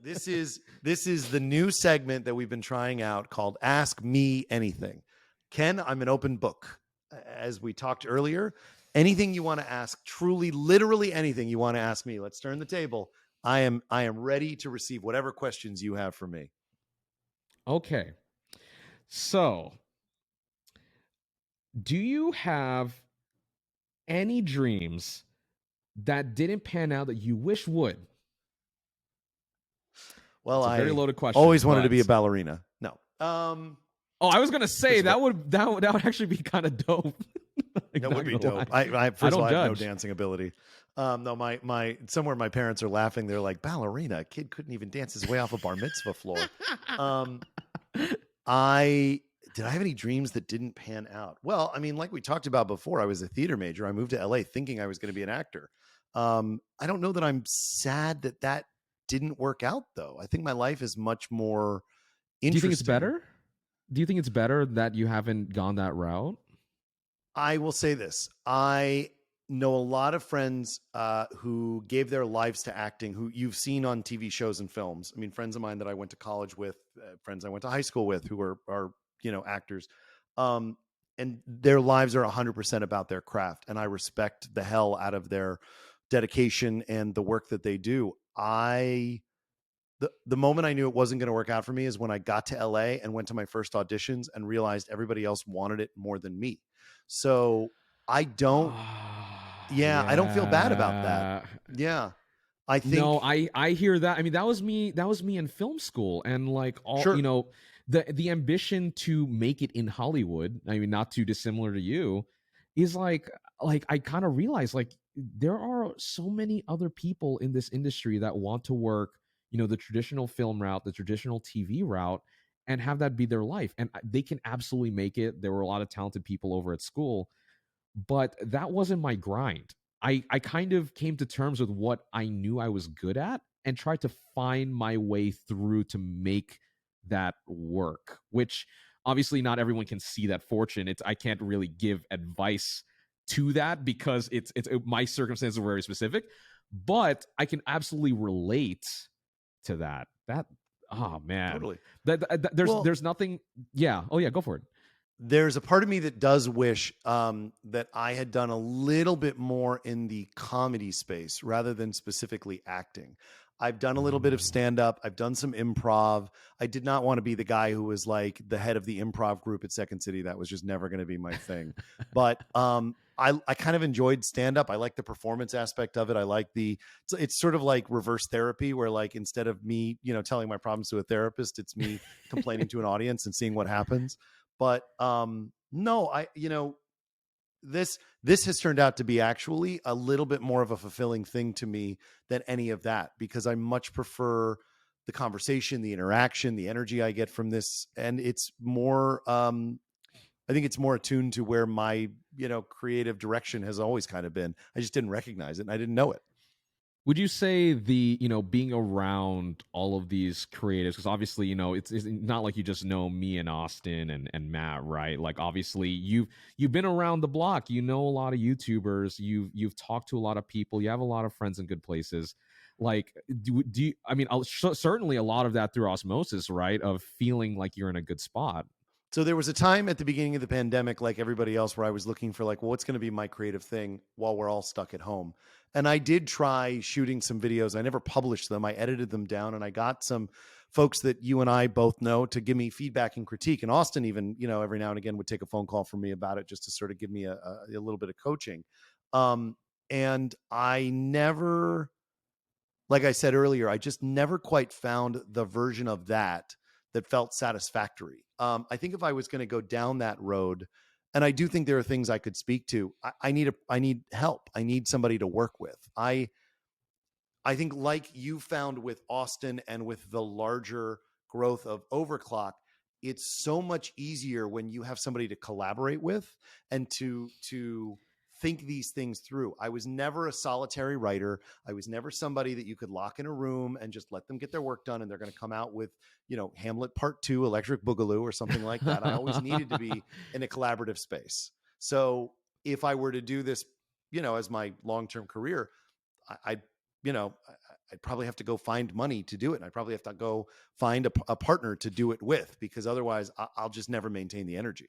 This is the new segment that we've been trying out called Ask Me Anything. Ken, I'm an open book. As we talked earlier, anything you want to ask, truly, literally anything you want to ask me. Let's turn the table. I am ready to receive whatever questions you have for me. Okay. So, do you have any dreams that didn't pan out that you wish would? Well, It's a very I loaded question, always wanted to be a but ballerina. No. I was gonna say First of all, that would actually be kind of dope. Like, that not would be gonna lie. dope. I first of don't all, I have no judge. dancing ability. No, my somewhere my parents are laughing. They're like, ballerina, a kid couldn't even dance his way off a bar mitzvah floor. I did I have any dreams that didn't pan out? Well, I mean, like we talked about before, I was a theater major. I moved to LA thinking I was going to be an actor. I don't know that I'm sad that didn't work out though. I think my life is much more Do you think it's interesting. better? Do you think it's better that you haven't gone that route? I will say this. I know a lot of friends who gave their lives to acting, who you've seen on TV shows and films. I mean, friends of mine that I went to college with, friends I went to high school with, who are actors, and their lives are 100% about their craft, and I respect the hell out of their dedication and the work that they do. The moment I knew it wasn't going to work out for me is when I got to LA and went to my first auditions and realized everybody else wanted it more than me. So I don't, yeah, I don't feel bad about that. Yeah. Yeah. I No, think, I hear that. I mean, that was me. That was me in film school, and like all sure. the ambition to make it in Hollywood. I mean, not too dissimilar to you, is like I kind of realized like there are so many other people in this industry that want to work, the traditional film route, the traditional TV route, and have that be their life, and they can absolutely make it. There were a lot of talented people over at school, but that wasn't my grind. I kind of came to terms with what I knew I was good at and tried to find my way through to make that work, which obviously not everyone can see that fortune. I can't really give advice to that because it's my circumstances are very specific, but I can absolutely relate to that. Oh man. Totally. Well, There's nothing. Yeah. Oh yeah, go for it. there's a part of me that does wish that I had done a little bit more in the comedy space rather than specifically acting. I've done a little bit of stand up. I've done some improv. I did not want to be the guy who was like the head of the improv group at Second City. That was just never going to be my thing. But I kind of enjoyed stand up. I like the performance aspect of it. I like it's sort of like reverse therapy where like instead of me, telling my problems to a therapist, it's me complaining to an audience and seeing what happens. But no, this has turned out to be actually a little bit more of a fulfilling thing to me than any of that, because I much prefer the conversation, the interaction, the energy I get from this, and it's more I think it's more attuned to where my creative direction has always kind of been. I just didn't recognize it and I didn't know it. Would you say being around all of these creatives, because obviously, it's not like you just know me and Austin and Matt, right? Like obviously you've been around the block, a lot of YouTubers, you've talked to a lot of people, you have a lot of friends in good places. Like, do you, I mean, certainly a lot of that through osmosis, right? Of feeling like you're in a good spot. So there was a time at the beginning of the pandemic, like everybody else, where I was looking for like, well, what's going to be my creative thing while we're all stuck at home. And I did try shooting some videos. I never published them. I edited them down and I got some folks that you and I both know to give me feedback and critique. And Austin even, every now and again would take a phone call from me about it just to sort of give me a little bit of coaching. And I never, like I said earlier, I just never quite found the version of that felt satisfactory. I think if I was going to go down that road, and I do think there are things I could speak to, I need help. I need somebody to work with. I think like you found with Austin and with the larger growth of Overclock, it's so much easier when you have somebody to collaborate with and to think these things through. I was never a solitary writer. I was never somebody that you could lock in a room and just let them get their work done and they're going to come out with, Hamlet Part 2, Electric Boogaloo or something like that. I always needed to be in a collaborative space. So if I were to do this, as my long-term career, I I'd probably have to go find money to do it. And I'd probably have to go find a partner to do it with, because otherwise I'll just never maintain the energy.